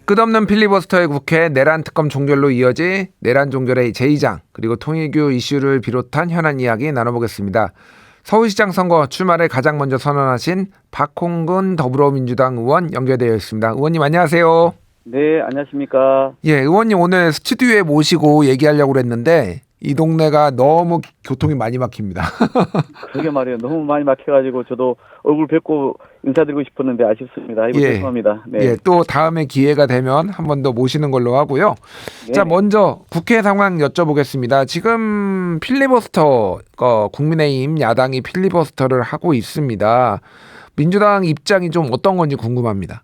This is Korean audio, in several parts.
끝없는 필리버스터의 국회 내란 특검 종결로 이어지 내란 종결의 제2장 그리고 통일교 이슈를 비롯한 현안 이야기 나눠보겠습니다. 서울시장 선거 출마를 가장 먼저 선언하신 박홍근 더불어민주당 의원 연결되어 있습니다. 의원님 안녕하세요. 네, 안녕하십니까. 예, 의원님 오늘 스튜디오에 모시고 얘기하려고 그랬는데 이 동네가 너무 교통이 많이 막힙니다. 그러게 말이에요. 너무 많이 막혀가지고 저도 얼굴 뵙고 인사드리고 싶었는데 아쉽습니다. 아이고, 죄송합니다. 네. 예, 또 다음에 기회가 되면 한 번 더 모시는 걸로 하고요. 네. 자, 먼저 국회 상황 여쭤보겠습니다. 지금 필리버스터, 국민의힘 야당이 필리버스터를 하고 있습니다. 민주당 입장이 좀 어떤 건지 궁금합니다.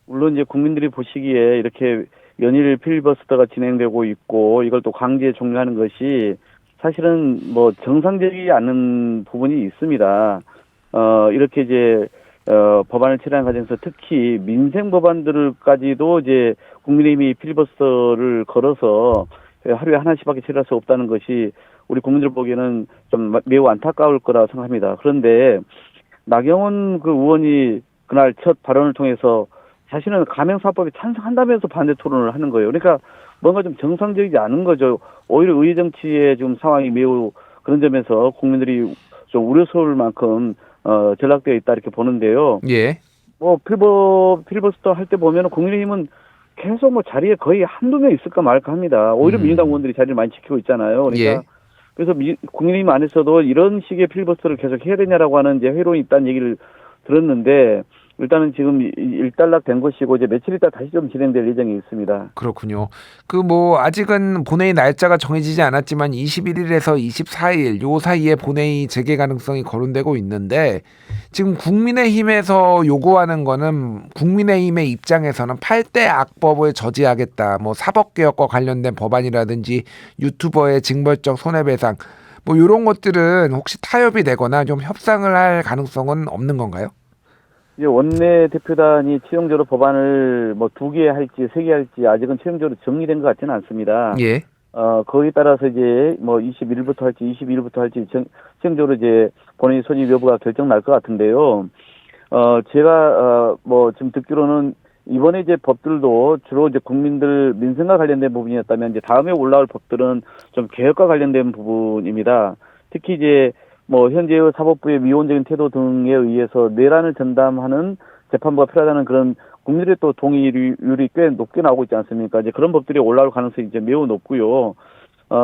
물론 이제 국민들이 보시기에 이렇게 연일 필리버스터가 진행되고 있고 이걸 또 강제 종료하는 것이 사실은 뭐 정상적이지 않은 부분이 있습니다. 이렇게 이제 법안을 처리하는 과정에서 특히 민생 법안들까지도 이제 국민의힘이 필리버스터를 걸어서 하루에 하나씩밖에 처리할 수 없다는 것이 우리 국민들 보기에는 좀 매우 안타까울 거라 생각합니다. 그런데 나경원 그 의원이 그날 첫 발언을 통해서 자신은 가명사법에 찬성한다면서 반대 토론을 하는 거예요. 그러니까 뭔가 좀 정상적이지 않은 거죠. 오히려 의회 정치의 지금 상황이 매우 그런 점에서 국민들이 좀 우려스러울 만큼 전락되어 있다 이렇게 보는데요. 예. 뭐 필리버스터 할 때 보면은 국민의힘은 계속 뭐 자리에 거의 한두 명 있을까 말까 합니다. 오히려 민주당 의원들이 자리를 많이 지키고 있잖아요. 그러니까 예. 그래서 국민의힘 안에서도 이런 식의 필리버스터를 계속 해야 되냐라고 하는 이제 회론이 있다는 얘기를 들었는데 일단은 지금 일단락된 것이고 이제 며칠 있다 다시 좀 진행될 예정이 있습니다. 그렇군요. 그 뭐 아직은 본회의 날짜가 정해지지 않았지만 21일에서 24일 요 사이에 본회의 재개 가능성이 거론되고 있는데 지금 국민의힘에서 요구하는 거는 국민의힘의 입장에서는 8대 악법을 저지하겠다. 뭐 사법개혁과 관련된 법안이라든지 유튜버의 징벌적 손해배상 뭐 이런 것들은 혹시 타협이 되거나 좀 협상을 할 가능성은 없는 건가요? 이제 원내 대표단이 최종적으로 법안을 뭐 2개 할지 3개 할지 아직은 최종적으로 정리된 것 같지는 않습니다. 예. 거기에 따라서 이제 뭐 21일부터 할지 22일부터 할지 최종적으로 이제 본회의 소집 여부가 결정 날 것 같은데요. 제가 뭐 지금 듣기로는 이번에 이제 법들도 주로 이제 국민들 민생과 관련된 부분이었다면 이제 다음에 올라올 법들은 좀 개혁과 관련된 부분입니다. 특히 이제 뭐 현재의 사법부의 미온적인 태도 등에 의해서 내란을 전담하는 재판부가 필요하다는 그런 국민들의 또 동의율이 꽤 높게 나오고 있지 않습니까? 이제 그런 법들이 올라올 가능성이 이제 매우 높고요.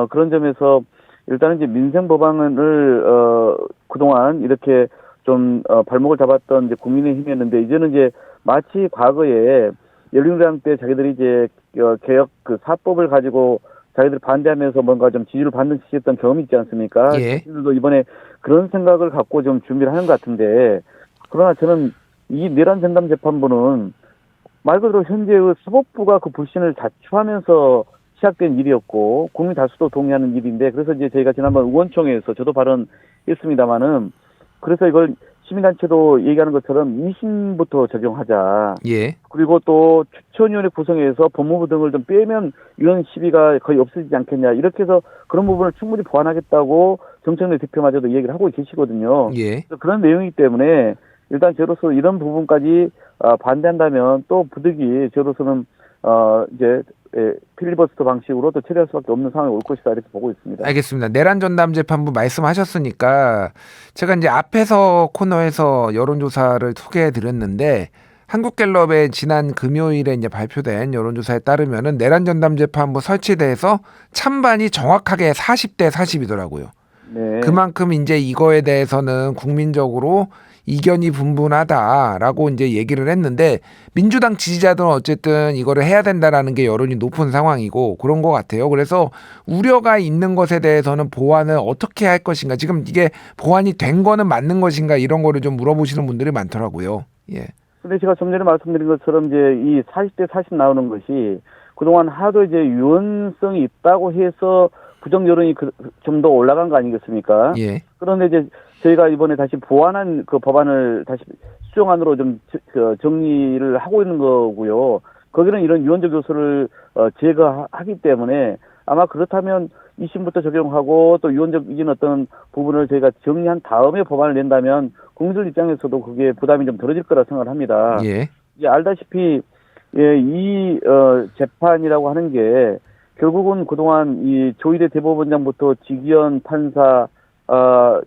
그런 점에서 일단은 이제 민생 법안을 그동안 이렇게 좀 발목을 잡았던 이제 국민의힘이었는데 이제는 이제 마치 과거에 열린우리당 때 자기들이 이제 개혁 그 사법을 가지고 자기들이 반대하면서 뭔가 좀 지지를 받는 짓했던 경험이 있지 않습니까? 예. 자기들도 이번에 그런 생각을 갖고 좀 준비를 하는 것 같은데 그러나 저는 이 내란 전담 재판부는 말 그대로 현재의 사법부가 그 불신을 자초하면서 시작된 일이었고 국민 다수도 동의하는 일인데 그래서 이제 저희가 지난번 의원총회에서 저도 발언했습니다마는 그래서 이걸 시민단체도 얘기하는 것처럼 2심부터 적용하자. 예. 그리고 또 추천위원회 구성해서 법무부 등을 좀 빼면 이런 시비가 거의 없어지지 않겠냐. 이렇게 해서 그런 부분을 충분히 보완하겠다고 정청래 대표마저도 얘기를 하고 계시거든요. 예. 그런 내용이기 때문에 일단 저로서 이런 부분까지 반대한다면 또 부득이 저로서는 이제 필리버스터 방식으로 또 처리할 수밖에 없는 상황이 올 것이다 이렇게 보고 있습니다. 알겠습니다. 내란 전담 재판부 말씀하셨으니까 제가 이제 앞에서 코너에서 여론조사를 소개해 드렸는데 한국갤럽의 지난 금요일에 이제 발표된 여론조사에 따르면은 내란 전담 재판부 설치돼서 찬반이 정확하게 40대 40이더라고요. 네. 그만큼 이제 이거에 대해서는 국민적으로 이견이 분분하다라고 이제 얘기를 했는데 민주당 지지자들은 어쨌든 이거를 해야 된다라는 게 여론이 높은 상황이고 그런 것 같아요. 그래서 우려가 있는 것에 대해서는 보완을 어떻게 할 것인가 지금 이게 보완이 된 거는 맞는 것인가 이런 거를 좀 물어보시는 분들이 많더라고요. 예. 근데 제가 좀 전에 말씀드린 것처럼 이제 이 40대 40 나오는 것이 그동안 하도 이제 유연성이 있다고 해서 부정 여론이 좀 더 올라간 거 아니겠습니까? 예. 그런데 이제 저희가 이번에 다시 보완한 그 법안을 다시 수정안으로 좀 정리를 하고 있는 거고요. 거기는 이런 유언적 요소를 제거하기 때문에 아마 그렇다면 2심부터 적용하고 또 유언적인 어떤 부분을 저희가 정리한 다음에 법안을 낸다면 국민들 입장에서도 그게 부담이 좀 덜어질 거라 생각을 합니다. 예. 이제 알다시피 예, 이 재판이라고 하는 게 결국은 그동안 이 조희대 대법원장부터 지기현 판사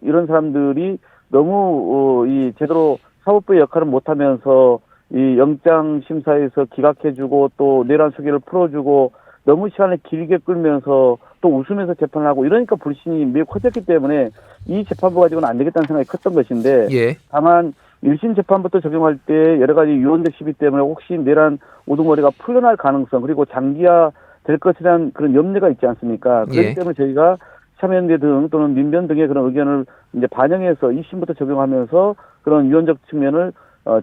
이런 사람들이 너무 이 제대로 사법부의 역할을 못하면서 이 영장 심사에서 기각해주고 또 내란 소개를 풀어주고 너무 시간을 길게 끌면서 또 웃으면서 재판을 하고 이러니까 불신이 매우 커졌기 때문에 이 재판부 가지고는 안 되겠다는 생각이 컸던 것인데 예. 다만 1심 재판부터 적용할 때 여러 가지 유언적 시비 때문에 혹시 내란 우두머리가 풀려날 가능성 그리고 장기화 될 것이라는 그런 염려가 있지 않습니까? 그렇기 예. 때문에 저희가 참여연대 등 또는 민변 등의 그런 의견을 이제 반영해서 2심부터 적용하면서 그런 유언적 측면을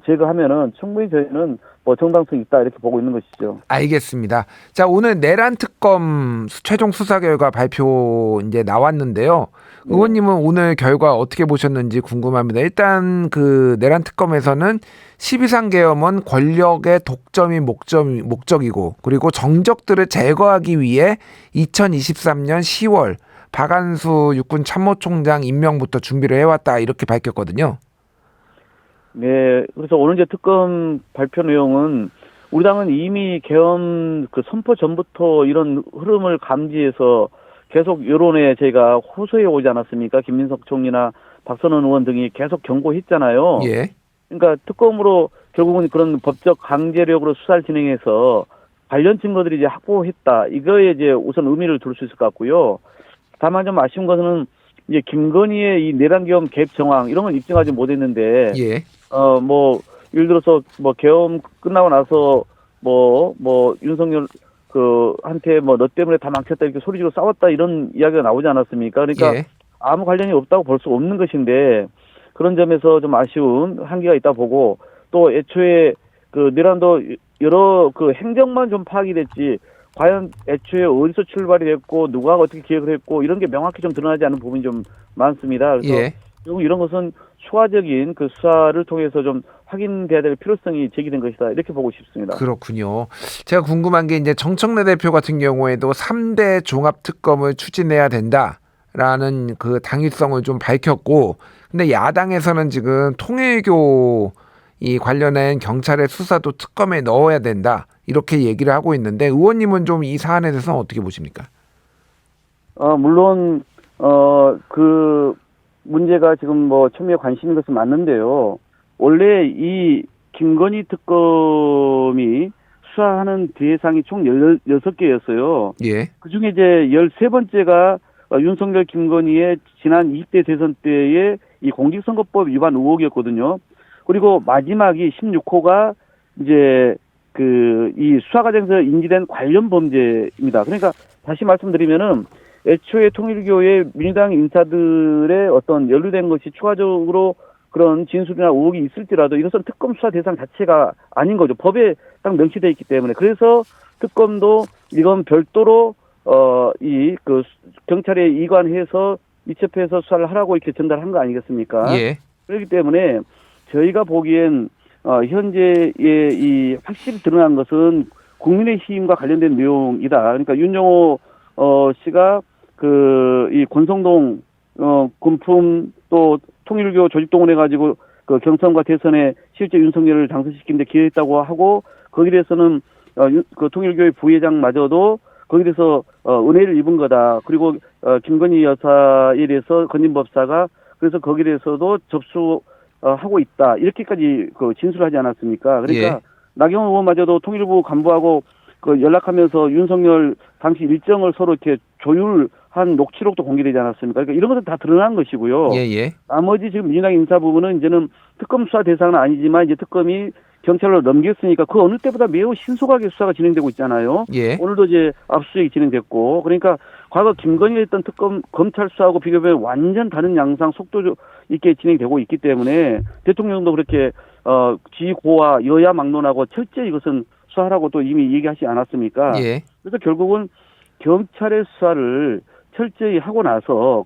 제거하면은 충분히 저희는 뭐 정당성이 있다 이렇게 보고 있는 것이죠. 알겠습니다. 자, 오늘 내란 특검 최종 수사 결과 발표 이제 나왔는데요. 의원님은 오늘 결과 어떻게 보셨는지 궁금합니다. 일단 그 내란 특검에서는 12상 계엄은 권력의 독점이 목적이고 그리고 정적들을 제거하기 위해 2023년 10월 박안수 육군 참모총장 임명부터 준비를 해왔다 이렇게 밝혔거든요. 네, 그래서 오늘 이제 특검 발표 내용은 우리 당은 이미 계엄 그 선포 전부터 이런 흐름을 감지해서 계속 여론에 저희가 호소해 오지 않았습니까? 김민석 총리나 박선원 의원 등이 계속 경고했잖아요. 예. 그러니까 특검으로 결국은 그런 법적 강제력으로 수사를 진행해서 관련 증거들이 이제 확보했다. 이거에 이제 우선 의미를 둘 수 있을 것 같고요. 다만 좀 아쉬운 것은 이제 김건희의 이 내란 계엄 개입 정황 이런 걸 입증하지 못했는데 예. 뭐 예를 들어서 뭐 계엄 끝나고 나서 뭐 윤석열 한테 뭐 너 때문에 다 망쳤다 이렇게 소리지고 싸웠다 이런 이야기가 나오지 않았습니까? 그러니까 예. 아무 관련이 없다고 볼 수 없는 것인데 그런 점에서 좀 아쉬운 한계가 있다 보고 또 애초에 그 내란도 여러 그 행정만 좀 파악이 됐지 과연 애초에 어디서 출발이 됐고 누가 어떻게 기획을 했고 이런 게 명확히 좀 드러나지 않은 부분이 좀 많습니다. 그래서 예. 결국 이런 것은 추가적인 그 수사를 통해서 좀 확인돼야 될 필요성이 제기된 것이다 이렇게 보고 싶습니다. 그렇군요. 제가 궁금한 게 이제 정청래 대표 같은 경우에도 3대 종합 특검을 추진해야 된다라는 그 당위성을 좀 밝혔고, 근데 야당에서는 지금 통일교 이 관련된 경찰의 수사도 특검에 넣어야 된다 이렇게 얘기를 하고 있는데 의원님은 좀 이 사안에 대해서는 어떻게 보십니까? 물론 그 문제가 지금 뭐 첨예에 관심인 것은 맞는데요. 원래 이 김건희 특검이 수사하는 대상이 총 16개였어요. 예. 그중에 이제 13번째가 윤석열 김건희의 지난 20대 대선 때의 이 공직선거법 위반 의혹이었거든요. 그리고 마지막이 16호가 이제 이 수사 과정에서 인지된 관련 범죄입니다. 그러니까 다시 말씀드리면은 애초에 통일교의 민주당 인사들의 어떤 연루된 것이 추가적으로 그런 진술이나 의혹이 있을지라도 이것은 특검 수사 대상 자체가 아닌 거죠. 법에 딱 명시되어 있기 때문에. 그래서 특검도 이건 별도로 경찰에 이관해서 이첩해서 수사를 하라고 이렇게 전달한 거 아니겠습니까? 예. 그렇기 때문에 저희가 보기엔 현재의 이 확실히 드러난 것은 국민의힘과 관련된 내용이다. 그러니까 윤영호 씨가 이 권성동 군품 또 통일교 조직동원해 가지고 그 경선과 대선에 실제 윤석열을 당선시킨 데 기여했다고 하고 거기에 대해서는 그 통일교의 부회장마저도 거기에 대해서 은혜를 입은 거다. 그리고 김건희 여사에 대해서 건진법사가 그래서 거기에 대해서도 접수하고 있다. 이렇게까지 진술하지 않았습니까? 그러니까 예. 나경원 의원마저도 통일부 간부하고 연락하면서 윤석열 당시 일정을 서로 이렇게 조율한 녹취록도 공개되지 않았습니까? 그러니까 이런 것은 다 드러난 것이고요. 예. 나머지 지금 민주당 인사 부분은 이제는 특검 수사 대상은 아니지만 이제 특검이 경찰로 넘겼으니까 그 어느 때보다 매우 신속하게 수사가 진행되고 있잖아요. 예. 오늘도 이제 압수수색이 진행됐고 그러니까 과거 김건희가 했던 특검 검찰 수사하고 비교하면 완전 다른 양상 속도 있게 진행되고 있기 때문에 대통령도 그렇게 지고와 여야 막론하고 철저히 이것은 수사하라고 또 이미 얘기하지 않았습니까? 예. 그래서 결국은 경찰의 수사를 철저히 하고 나서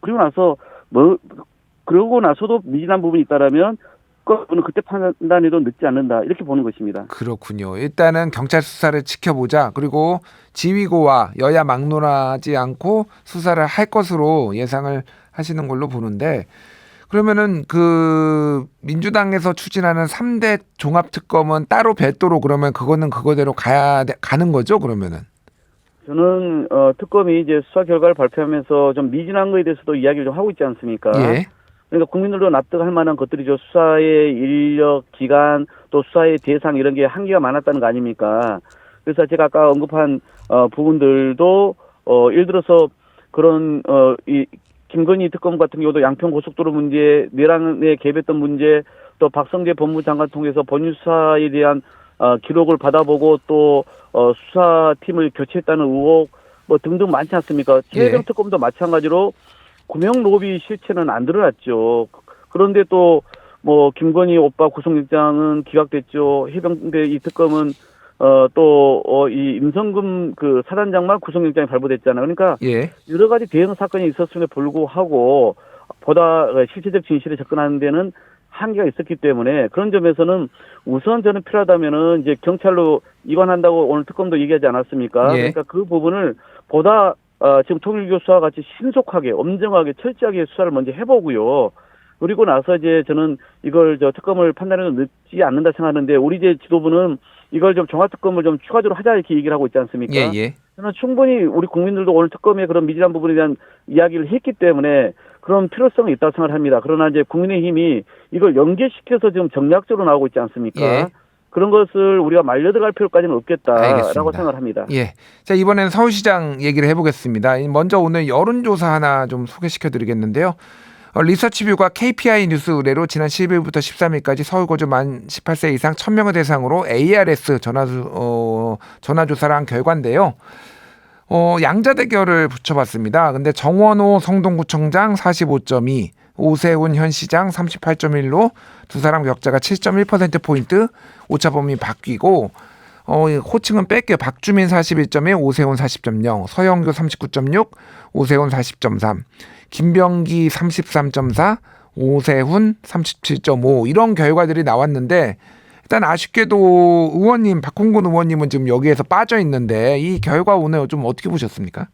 그러고 나서도 미진한 부분이 있다라면 그거는 그때 판단해도 늦지 않는다 이렇게 보는 것입니다. 그렇군요. 일단은 경찰 수사를 지켜보자. 그리고 지휘고와 여야 막론하지 않고 수사를 할 것으로 예상을 하시는 걸로 보는데 그러면은 그 민주당에서 추진하는 3대 종합특검은 따로 별도로 그러면 그거는 그거대로 가는 거죠, 그러면은? 저는 특검이 이제 수사 결과를 발표하면서 좀 미진한 거에 대해서도 이야기를 좀 하고 있지 않습니까? 예. 그러니까 국민들도 납득할 만한 것들이죠. 수사의 인력, 기간, 또 수사의 대상 이런 게 한계가 많았다는 거 아닙니까? 그래서 제가 아까 언급한 부분들도 예를 들어서 그런 이 김건희 특검 같은 경우도 양평 고속도로 문제, 내란에 개입했던 문제, 또 박성재 법무장관 통해서 본인 수사에 대한 기록을 받아보고 또 수사팀을 교체했다는 의혹 뭐 등등 많지 않습니까? 최혜정 특검도 마찬가지로 구명 로비 실체는 안 드러났죠. 그런데 또 뭐 김건희 오빠 구속영장은 기각됐죠. 해병대 이 특검은 또 이 임성근 그 사단장만 구속영장이 발부됐잖아요. 그러니까 예. 여러 가지 대응 사건이 있었음에도 불구하고 보다 실체적 진실에 접근하는 데는 한계가 있었기 때문에 그런 점에서는 우선 저는 필요하다면은 이제 경찰로 이관한다고 오늘 특검도 얘기하지 않았습니까? 예. 그러니까 그 부분을 보다 지금 통일교 수사와 같이 신속하게 엄정하게 철저하게 수사를 먼저 해보고요. 그리고 나서 이제 저는 이걸 특검을 판단해서 늦지 않는다 생각하는데 우리 이제 지도부는 이걸 좀 종합특검을 좀 추가적으로 하자 이렇게 얘기를 하고 있지 않습니까? 예. 저는 충분히 우리 국민들도 오늘 특검의 그런 미진한 부분에 대한 이야기를 했기 때문에 그런 필요성이 있다고 생각을 합니다. 그러나 이제 국민의힘이 이걸 연계시켜서 지금 정략적으로 나오고 있지 않습니까? 예. 그런 것을 우리가 말려들어갈 필요까지는 없겠다라고 알겠습니다. 생각을 합니다. 예. 자, 이번엔 서울시장 얘기를 해보겠습니다. 먼저 오늘 여론조사 하나 좀 소개시켜드리겠는데요. 리서치뷰가 KPI 뉴스 의뢰로 지난 10일부터 13일까지 서울 거주 만 18세 이상 1000명을 대상으로 ARS 전화조사를 한 결과인데요. 양자 대결을 붙여봤습니다. 근데 정원호 성동구청장 45.2, 오세훈 현 시장 38.1로 두 사람 격차가 7.1%포인트 오차범위 바뀌고 호칭은 뺄게요. 박주민 41.1, 오세훈 40.0, 서영교 39.6, 오세훈 40.3, 김병기 33.4, 오세훈 37.5 이런 결과들이 나왔는데 일단 아쉽게도 의원님 박홍근 의원님은 지금 여기에서 빠져 있는데 이 결과 오늘 좀 어떻게 보셨습니까?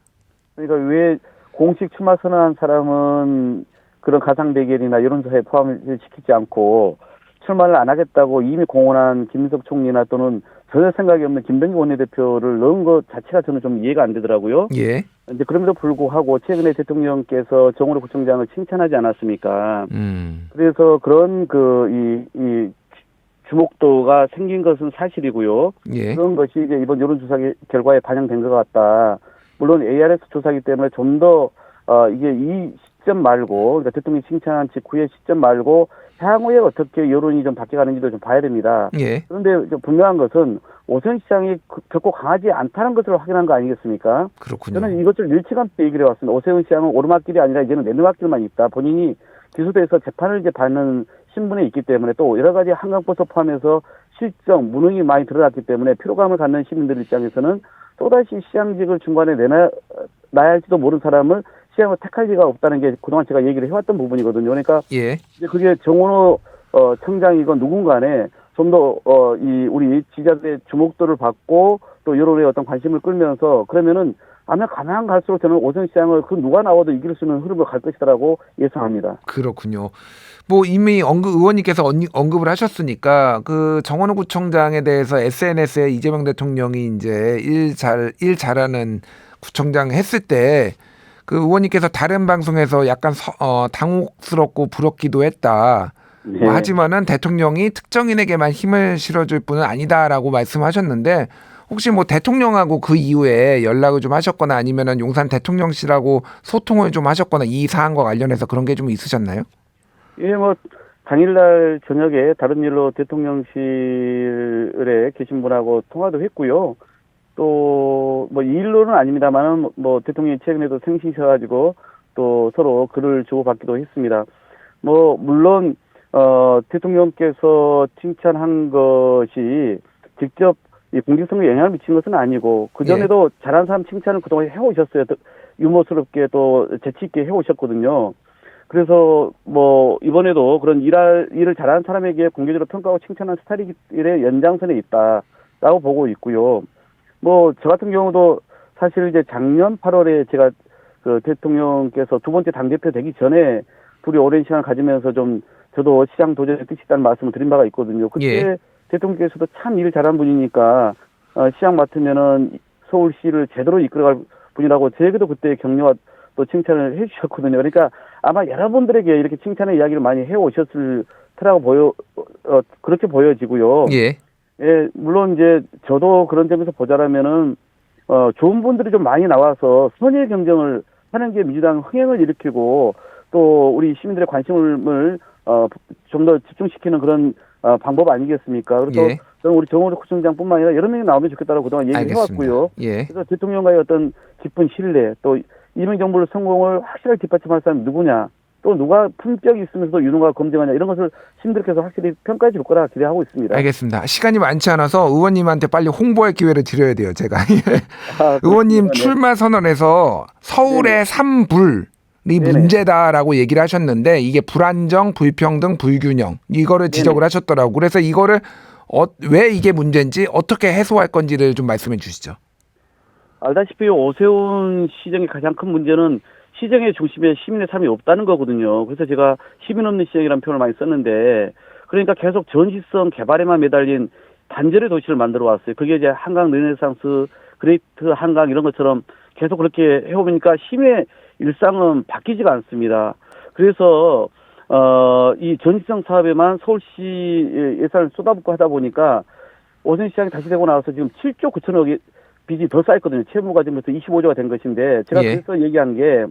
그러니까 왜 공식 출마 선언한 사람은 그런 가상 대결이나 여론조사에 포함을 시키지 않고 출마를 안 하겠다고 이미 공언한 김민석 총리나 또는 전혀 생각이 없는 김병기 원내대표를 넣은 것 자체가 저는 좀 이해가 안 되더라고요. 예. 이제 그럼에도 불구하고 최근에 대통령께서 정원호 구청장을 칭찬하지 않았습니까? 그래서 그런 이 주목도가 생긴 것은 사실이고요. 예. 그런 것이 이제 이번 여론조사 결과에 반영된 것 같다. 물론 ARS 조사이기 때문에 좀 더 이게 이 시점 말고 그러니까 대통령이 칭찬한 직후의 시점 말고 향후에 어떻게 여론이 좀 바뀌어가는지도 좀 봐야 됩니다. 예. 그런데 좀 분명한 것은 오세훈 시장이 결코 강하지 않다는 것을 확인한 거 아니겠습니까? 그렇군요. 저는 이것을 일찌감치 얘기를 해왔습니다. 오세훈 시장은 오르막길이 아니라 이제는 내리막길만 있다. 본인이 기소돼서 재판을 이제 받는 신분에 있기 때문에 또 여러 가지 한강버섯 포함해서 실정, 무능이 많이 드러났기 때문에 피로감을 갖는 시민들 입장에서는 또다시 시장직을 중간에 내놔야 할지도 모르는 사람을 시장으로 택할 리가 없다는 게 그동안 제가 얘기를 해왔던 부분이거든요. 그러니까 예. 이제 그게 정원호 청장이건 누군가에 좀 더 이 우리 지지자들의 주목도를 받고 또 여론의 어떤 관심을 끌면서 그러면은 아마 가면 갈수록 저는 오세훈 시장을 그 누가 나와도 이길 수 있는 흐름으로 갈 것이라고 예상합니다. 그렇군요. 뭐 이미 의원님께서 언급을 하셨으니까 그 정원호 구청장에 대해서 SNS에 이재명 대통령이 이제 일 잘하는 구청장 했을 때 그 의원님께서 다른 방송에서 약간 당혹스럽고 부럽기도 했다. 네. 하지만은 대통령이 특정인에게만 힘을 실어줄 분은 아니다라고 말씀하셨는데 혹시 뭐 대통령하고 그 이후에 연락을 좀 하셨거나 아니면은 용산 대통령실하고 소통을 좀 하셨거나 이 사안과 관련해서 그런 게 좀 있으셨나요? 예, 뭐 당일날 저녁에 다른 일로 대통령실에 계신 분하고 통화도 했고요. 또 뭐 이 일로는 아닙니다만은 뭐 대통령이 최근에도 생신이셔가지고 또 서로 글을 주고받기도 했습니다. 뭐 물론 대통령께서 칭찬한 것이 직접 이 공직선거에 영향을 미친 것은 아니고 그 전에도 잘한 사람 칭찬을 그동안 해오셨어요. 유머스럽게 또 재치 있게 해오셨거든요. 그래서 뭐 이번에도 그런 일을 잘하는 사람에게 공개적으로 평가하고 칭찬한 스타일의 연장선에 있다라고 보고 있고요. 뭐 저 같은 경우도 사실 이제 작년 8월에 제가 그 대통령께서 두 번째 당대표 되기 전에 둘이 오랜 시간을 가지면서 좀 저도 시장 도전에 뜻이 있다는 말씀을 드린 바가 있거든요. 그때 예. 대통령께서도 참 일 잘한 분이니까 시장 맡으면은 서울시를 제대로 이끌어갈 분이라고 저에게도 그때 격려와 또 칭찬을 해주셨거든요. 그러니까 아마 여러분들에게 이렇게 칭찬의 이야기를 많이 해오셨을 테라고 그렇게 보여지고요. 예. 예, 물론 이제 저도 그런 점에서 보자라면은 좋은 분들이 좀 많이 나와서 선의 경쟁을 하는 게 민주당 흥행을 일으키고 또 우리 시민들의 관심을 좀 더 집중시키는 그런 방법 아니겠습니까? 그래서 예. 저는 우리 정호석 구청장뿐만 아니라 여러 명이 나오면 좋겠다고 그동안 얘기를 알겠습니다. 해왔고요. 예. 그래서 대통령과의 어떤 깊은 신뢰, 또 이명 정부의 성공을 확실하게 뒷받침할 사람이 누구냐, 또 누가 품격이 있으면서도 유능하고 검증하냐 이런 것을 시민들께서 확실히 평가해 줄 거라 기대하고 있습니다. 알겠습니다. 시간이 많지 않아서 의원님한테 빨리 홍보할 기회를 드려야 돼요. 제가. 의원님 그렇습니다. 네. 출마 선언에서 서울의 삼불이 네네. 문제다라고 얘기를 하셨는데 이게 불안정, 불평등, 불균형 이거를 지적을 네네. 하셨더라고요. 그래서 이거를 왜 이게 문제인지 어떻게 해소할 건지를 좀 말씀해 주시죠. 알다시피 오세훈 시정의 가장 큰 문제는 시정의 중심에 시민의 삶이 없다는 거거든요. 그래서 제가 시민 없는 시정이라는 표현을 많이 썼는데 그러니까 계속 전시성 개발에만 매달린 단절의 도시를 만들어 왔어요. 그게 이제 한강 르네상스, 그레이트 한강 이런 것처럼 계속 그렇게 해오니까 시민의 일상은 바뀌지가 않습니다. 그래서 이 전시성 사업에만 서울시 예산을 쏟아붓고 하다 보니까 오세훈 시장이 다시 되고 나와서 지금 7조 9천억이 빚이 더 쌓였거든요. 채무가 지금부터 25조가 된 것인데 제가 예. 그래서 얘기한 게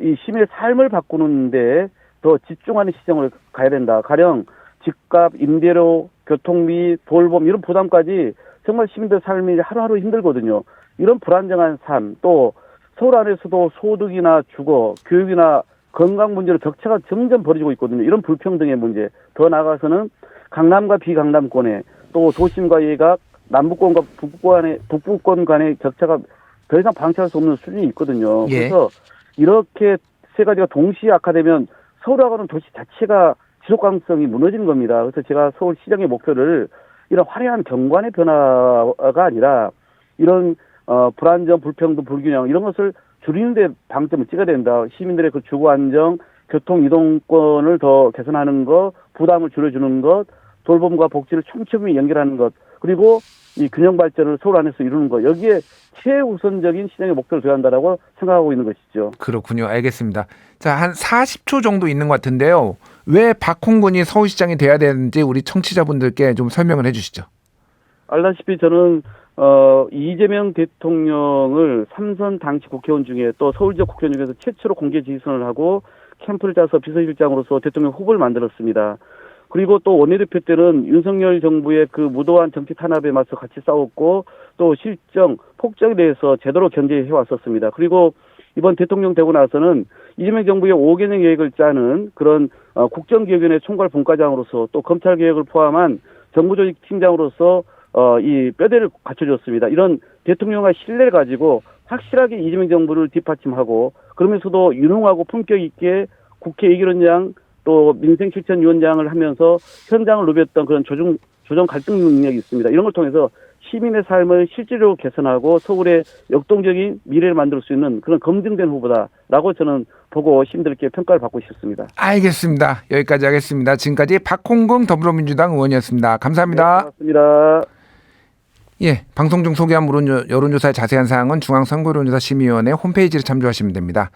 이 시민의 삶을 바꾸는데 더 집중하는 시정을 가야 된다. 가령 집값, 임대료, 교통비, 돌봄 이런 부담까지 정말 시민들 삶이 하루하루 힘들거든요. 이런 불안정한 삶, 또 서울 안에서도 소득이나 주거, 교육이나 건강 문제로 격차가 점점 벌어지고 있거든요. 이런 불평등의 문제, 더 나아가서는 강남과 비강남권에 또 도심과 예각, 남부권과 북부권 간의 격차가 더 이상 방치할 수 없는 수준이 있거든요. 예. 그래서 이렇게 세 가지가 동시에 악화되면 서울하고는 도시 자체가 지속 가능성이 무너지는 겁니다. 그래서 제가 서울시장의 목표를 이런 화려한 경관의 변화가 아니라 이런 불안정, 불평등, 불균형 이런 것을 줄이는 데 방점을 찍어야 된다. 시민들의 그 주거 안정, 교통 이동권을 더 개선하는 것, 부담을 줄여주는 것, 돌봄과 복지를 촘촘히 연결하는 것, 그리고 이 균형 발전을 서울 안에서 이루는 것, 여기에 최우선적인 시장의 목표를 둬야 한다라고 생각하고 있는 것이죠. 그렇군요. 알겠습니다. 자, 한 40초 정도 있는 것 같은데요. 왜 박홍근이 서울시장이 돼야 되는지 우리 청취자분들께 좀 설명을 해주시죠. 알다시피 저는 이재명 대통령을 3선 당시 국회의원 중에 또 서울 지역 국회의원 중에서 최초로 공개 지지선을 하고 캠프를 짜서 비서실장으로서 대통령 후보를 만들었습니다. 그리고 또 원내대표 때는 윤석열 정부의 그 무도한 정치 탄압에 맞서 같이 싸웠고 또 실정, 폭정에 대해서 제대로 견제해 왔었습니다. 그리고 이번 대통령 되고 나서는 이재명 정부의 5개년 계획을 짜는 그런 국정기획위원회 총괄 본과장으로서 또 검찰개혁을 포함한 정부조직팀장으로서 이 뼈대를 갖춰줬습니다. 이런 대통령과 신뢰를 가지고 확실하게 이재명 정부를 뒷받침하고 그러면서도 유능하고 품격 있게 국회 예결위원장 또 민생실천위원장을 하면서 현장을 누볐던 그런 조정 갈등 능력이 있습니다. 이런 걸 통해서 시민의 삶을 실질적으로 개선하고 서울의 역동적인 미래를 만들 수 있는 그런 검증된 후보다라고 저는 보고 시민들께 평가를 받고 싶습니다. 알겠습니다. 여기까지 하겠습니다. 지금까지 박홍근 더불어민주당 의원이었습니다. 감사합니다. 네, 고맙습니다. 예, 방송 중 소개한 여론조사의 자세한 사항은 중앙선거여론조사 심의위원회 홈페이지를 참조하시면 됩니다.